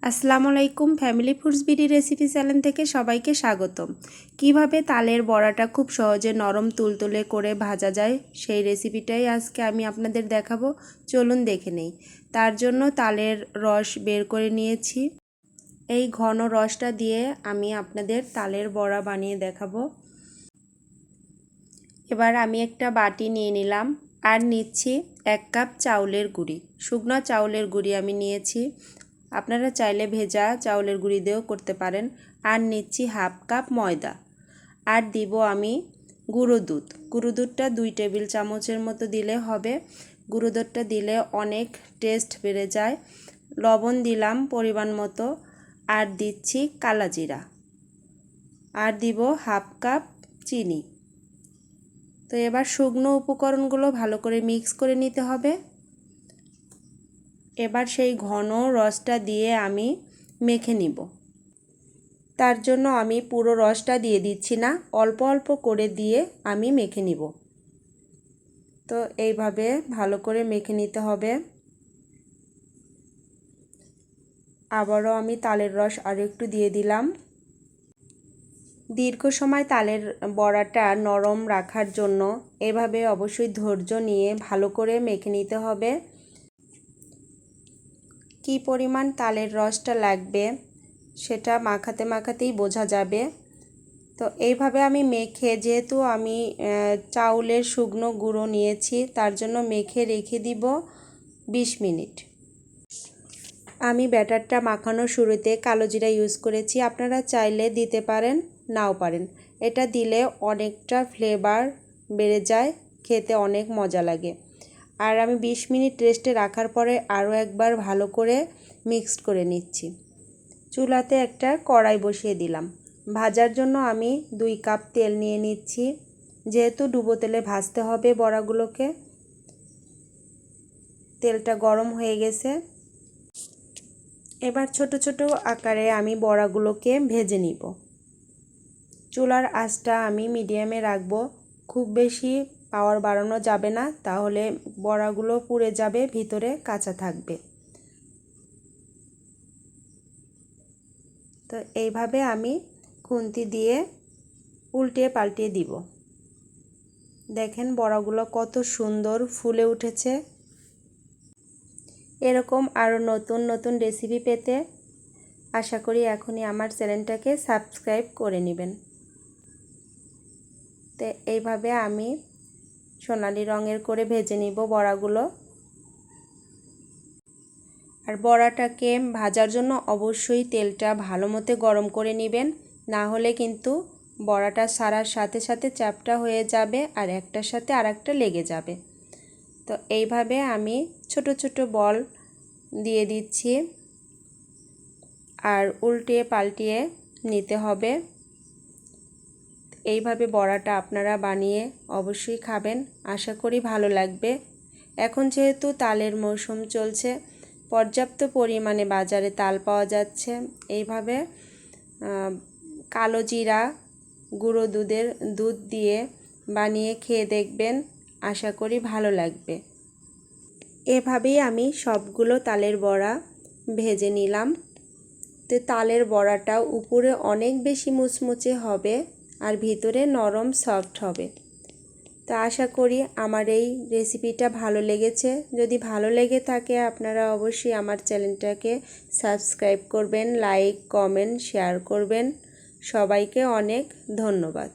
আসসালামু আলাইকুম family foods BD recipe channel থেকে সবাইকে স্বাগতম। কিভাবে তালের বড়াটা খুব সহজে নরম তুলতুলে করে ভাজা যায় সেই রেসিপিটাই আজকে আমি আপনাদের দেখাবো। চলুন দেখে নেই। তার জন্য তালের রস বের করে নিয়েছি। এই ঘন রসটা দিয়ে আমি আপনাদের তালের বড়া বানিয়ে দেখাবো। এবার আমি একটা বাটি নিয়ে নিলাম আর নিচ্ছি 1 কাপ চাউলের গুঁড়ি। শুকনো চাউলের গুঁড়ি আমি নিয়েছি, আপনারা চাইলে ভেজা চাউলের গুঁড়ি দিয়েও করতে পারেন। আর নিচ্ছি 1/2 কাপ ময়দা। আর দিব আমি গুঁড়ো দুধ। গুঁড়ো দুধটা 2 টেবিল চামচের মতো দিলে হবে। গুঁড়ো দুধটা দিলে অনেক টেস্ট বেড়ে যায়। লবণ দিলাম পরিমাণ মতো, আর দিচ্ছি কালা জিরা, আর দিব 1/2 কাপ চিনি। তো এবার শুকনো উপকরণগুলো ভালো করে মিক্স করে নিতে হবে। এবার সেই ঘন রসটা দিয়ে আমি মেখে নিব। তার জন্য আমি পুরো রসটা দিয়ে দিচ্ছি না, অল্প অল্প করে দিয়ে আমি মেখে নিব। তো এইভাবে ভালো করে মেখে নিতে হবে। আবারও আমি তালের রস আরও একটু দিয়ে দিলাম। দীর্ঘ সময় তালের বড়াটা নরম রাখার জন্য এভাবে অবশ্যই ধৈর্য নিয়ে ভালো করে মেখে নিতে হবে। কি পরিমাণ তালের রসটা লাগবে সেটা মাখাতে মাখাতেই বোঝা যাবে। তো এইভাবে আমি মেখে, যেহেতু আমি চাউলের শুকনো গুঁড়ো নিয়েছি তার জন্য মেখে রেখে দিব 20 মিনিট। আমি ব্যাটারটা মাখানোর শুরুতে কালো জিরা ইউজ করেছি, আপনারা চাইলে দিতে পারেন নাও পারেন। এটা দিলে অনেকটা ফ্লেভার বেড়ে যায়, খেতে অনেক মজা লাগে। আর আমি 20 মিনিট রেস্টে রাখার পরে আরও একবার ভালো করে মিক্সড করে নিচ্ছি। চুলাতে একটা কড়াই বসিয়ে দিলাম। ভাজার জন্য আমি 2 কাপ তেল নিয়ে নিচ্ছি, যেহেতু ডুবো তেলে ভাজতে হবে বড়াগুলোকে। তেলটা গরম হয়ে গেছে। এবার ছোট ছোট আকারে আমি বড়াগুলোকে ভেজে নিব। চুলার আঁচটা আমি মিডিয়ামে রাখবো, খুব বেশি পাওয়ার বাড়ানো যাবে না, তাহলে বড়াগুলো পুড়ে যাবে, ভিতরে কাঁচা থাকবে। তো এইভাবে আমি খুন্তি দিয়ে উল্টিয়ে পাল্টিয়ে দিব। দেখেন বড়াগুলো কত সুন্দর ফুলে উঠেছে। এরকম আরও নতুন নতুন রেসিপি পেতে আশা করি এখনই আমার চ্যানেলটাকে সাবস্ক্রাইব করে নেবেন। তো এইভাবে আমি সোনালি রঙের করে ভেজে নিব বড়াগুলো। আর বড়াটাকে ভাজার জন্য অবশ্যই তেলটা ভালো মতো গরম করে নেবেন, না হলে কিন্তু বড়াটা সারার সাথে সাথে চ্যাপটা হয়ে যাবে আর একটার সাথে আরেকটা লেগে যাবে। তো এইভাবে আমি ছোট ছোট বল দিয়ে দিচ্ছি আর উল্টিয়ে পাল্টিয়ে নিতে হবে। এইভাবে বড়াটা আপনারা বানিয়ে অবশ্যই খাবেন, আশা করি ভালো লাগবে। এখন যেহেতু তালের মৌসুম চলছে, পর্যাপ্ত পরিমাণে বাজারে তাল পাওয়া যাচ্ছে। এইভাবে কালো জিরা গুঁড়ো দুধ দিয়ে বানিয়ে খেয়ে দেখবেন, আশা করি ভালো লাগবে। এভাবেই আমি সবগুলো তালের বড়া ভেজে নিলাম। তো তালের বড়াটা উপরে অনেক বেশি মুচমুচে হবে আর ভিতরে নরম সফট হবে। তো আশা করি আমার এই রেসিপিটা ভালো লেগেছে। যদি ভালো লেগে থাকে আপনারা অবশ্যই আমার চ্যানেলটাকে সাবস্ক্রাইব করবেন, লাইক কমেন্ট শেয়ার করবেন। সবাইকে অনেক ধন্যবাদ।